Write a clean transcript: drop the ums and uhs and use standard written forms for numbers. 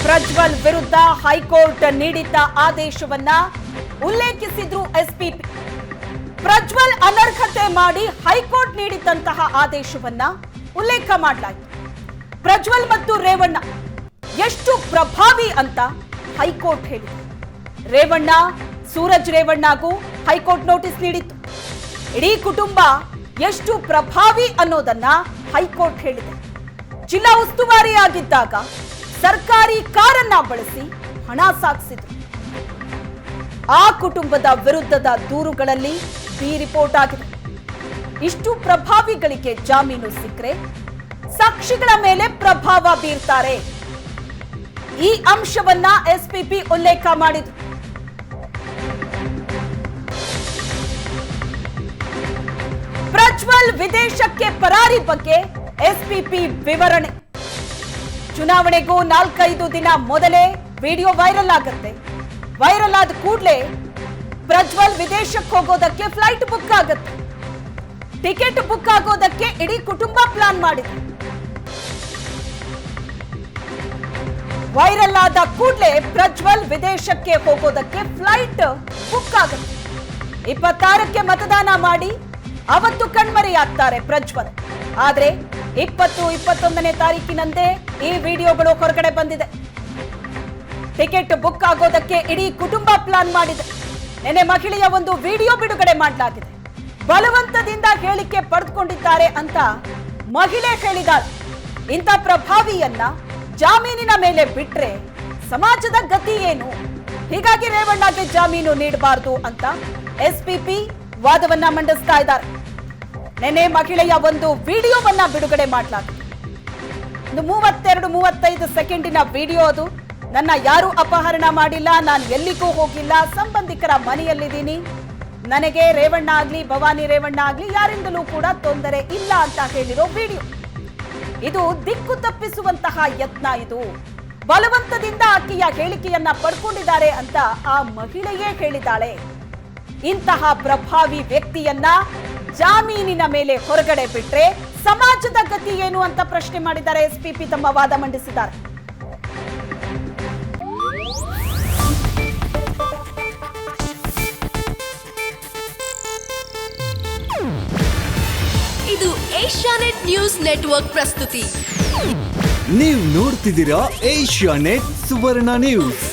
ಪ್ರಜ್ವಲ್ ವಿರುದ್ಧ ಹೈಕೋರ್ಟ್ ನೀಡಿದ್ದ ಆದೇಶವನ್ನ ಉಲ್ಲೇಖಿಸಿದ್ರು ಎಸ್ಪಿಪಿ. ಪ್ರಜ್ವಲ್ ಅನರ್ಹತೆ ಮಾಡಿ ಹೈಕೋರ್ಟ್ ನೀಡಿದಂತಹ ಆದೇಶವನ್ನ ಉಲ್ಲೇಖ ಮಾಡಲಾಯಿತು. ಪ್ರಜ್ವಲ್ ಮತ್ತು ರೇವಣ್ಣ ಎಷ್ಟು ಪ್ರಭಾವಿ ಅಂತ ಹೈಕೋರ್ಟ್ ಹೇಳಿದೆ. ರೇವಣ್ಣ, ಸೂರಜ್ ರೇವಣ್ಣಗೂ ಹೈಕೋರ್ಟ್ ನೋಟಿಸ್ ನೀಡಿತ್ತು. ಇಡೀ ಕುಟುಂಬ ಎಷ್ಟು ಪ್ರಭಾವಿ ಅನ್ನೋದನ್ನ ಹೈಕೋರ್ಟ್ ಹೇಳಿದೆ. ಜಿಲ್ಲಾ ಉಸ್ತುವಾರಿಯಾಗಿದ್ದಾಗ ಸರ್ಕಾರಿ ಕಾರನ್ನ ಬಳಸಿ ಹಣ ಸಾಗಿಸಿದ್ರು. ಆ ಕುಟುಂಬದ ವಿರುದ್ಧದ ದೂರುಗಳಲ್ಲಿ ಬಿ ರಿಪೋರ್ಟ್ ಆಗಿದೆ. ಇಷ್ಟು ಪ್ರಭಾವಿಗಳಿಗೆ ಜಾಮೀನು ಸಿಕ್ಕರೆ ಸಾಕ್ಷಿಗಳ ಮೇಲೆ ಪ್ರಭಾವ ಬೀರ್ತಾರೆ. ಈ ಅಂಶವನ್ನ ಎಸ್ಪಿಪಿ ಉಲ್ಲೇಖ ಮಾಡಿದ್ರು. ಪ್ರಜ್ವಲ್ ವಿದೇಶಕ್ಕೆ ಪರಾರಿ ಬಗ್ಗೆ ಎಸ್ಪಿಪಿ ವಿವರಣೆ. ಚುನಾವಣೆಗೂ 4-5 ದಿನ ಮೊದಲೇ ವಿಡಿಯೋ ವೈರಲ್ ಆಗುತ್ತೆ. ವೈರಲ್ ಆದ ಕೂಡಲೇ ಪ್ರಜ್ವಲ್ ವಿದೇಶಕ್ಕೆ ಹೋಗೋದಕ್ಕೆ ಫ್ಲೈಟ್ ಬುಕ್ ಆಗುತ್ತೆ. ಟಿಕೆಟ್ ಬುಕ್ ಆಗೋದಕ್ಕೆ ಇಡೀ ಕುಟುಂಬ ಪ್ಲಾನ್ ಮಾಡಿದೆ. ವೈರಲ್ ಆದ ಕೂಡಲೇ ಪ್ರಜ್ವಲ್ ವಿದೇಶಕ್ಕೆ ಹೋಗೋದಕ್ಕೆ ಫ್ಲೈಟ್ ಬುಕ್ ಆಗುತ್ತೆ. 26ಕ್ಕೆ ಮತದಾನ ಮಾಡಿ ಅವತ್ತು ಕಣ್ಮರೆಯಾಗ್ತಾರೆ ಪ್ರಜ್ವಲ್. ಆದ್ರೆ 20-21ನೇ ತಾರೀಕಿನಂದೇ ಈ ವಿಡಿಯೋಗಳು ಹೊರಗಡೆ ಬಂದಿದೆ. ಟಿಕೆಟ್ ಬುಕ್ ಆಗೋದಕ್ಕೆ ಇಡೀ ಕುಟುಂಬ ಪ್ಲಾನ್ ಮಾಡಿದೆ. ನೆನೆ ಮಹಿಳೆಯ ಒಂದು ವಿಡಿಯೋ ಬಿಡುಗಡೆ ಮಾಡಲಾಗಿದೆ. ಬಲವಂತದಿಂದ ಹೇಳಿಕೆ ಪಡೆದುಕೊಂಡಿದ್ದಾರೆ ಅಂತ ಮಹಿಳೆ ಹೇಳಿದಾಳೆ. ಇಂಥ ಪ್ರಭಾವಿಯನ್ನ ಜಾಮೀನಿನ ಮೇಲೆ ಬಿಟ್ರೆ ಸಮಾಜದ ಗತಿ ಏನು? ಹೀಗಾಗಿ ರೇವಣ್ಣಗೆ ಜಾಮೀನು ನೀಡಬಾರದು ಅಂತ ಎಸ್ಪಿಪಿ ವಾದವನ್ನ ಮಂಡಿಸ್ತಾ ಇದ್ದಾರೆ. ನೆನೆ ಮಹಿಳೆಯ ಒಂದು ವಿಡಿಯೋವನ್ನ ಬಿಡುಗಡೆ ಮಾಡಲಾಗಿದೆ. 32-35 ಸೆಕೆಂಡಿನ ವಿಡಿಯೋ ಅದು. ನನ್ನ ಯಾರು ಅಪಹರಣ ಮಾಡಿಲ್ಲ, ನಾನು ಎಲ್ಲಿಗೂ ಹೋಗಿಲ್ಲ, ಸಂಬಂಧಿಕರ ಮನೆಯಲ್ಲಿದ್ದೀನಿ, ನನಗೆ ರೇವಣ್ಣ ಆಗ್ಲಿ ಭವಾನಿ ರೇವಣ್ಣ ಆಗ್ಲಿ ಯಾರಿಂದಲೂ ಕೂಡ ತೊಂದರೆ ಇಲ್ಲ ಅಂತ ಹೇಳಿರೋ ವಿಡಿಯೋ ಇದು. ದಿಕ್ಕು ತಪ್ಪಿಸುವಂತಹ ಯತ್ನ ಇದು. ಬಲವಂತದಿಂದ ಆಕೆಯ ಹೇಳಿಕೆಯನ್ನ ಪಡ್ಕೊಂಡಿದ್ದಾರೆ ಅಂತ ಆ ಮಹಿಳೆಯೇ ಹೇಳಿದ್ದಾಳೆ. ಇಂತಹ ಪ್ರಭಾವಿ ವ್ಯಕ್ತಿಯನ್ನ ಜಾಮೀನಿನ ಮೇಲೆ ಹೊರಗಡೆ ಬಿಟ್ರೆ ಸಮಾಜದ ಗತಿ ಏನು ಅಂತ ಪ್ರಶ್ನೆ ಮಾಡಿದ್ದಾರೆ ಎಸ್ಪಿಪಿ. ತಮ್ಮ ವಾದ ಮಂಡಿಸಿದ್ದಾರೆ. ಇದು ಏಷ್ಯಾನೆಟ್ ನ್ಯೂಸ್ ನೆಟ್ವರ್ಕ್ ಪ್ರಸ್ತುತಿ. ನೀವು ನೋಡ್ತಿದ್ದೀರಾ ಏಷ್ಯಾನೆಟ್ ಸುವರ್ಣ ನ್ಯೂಸ್.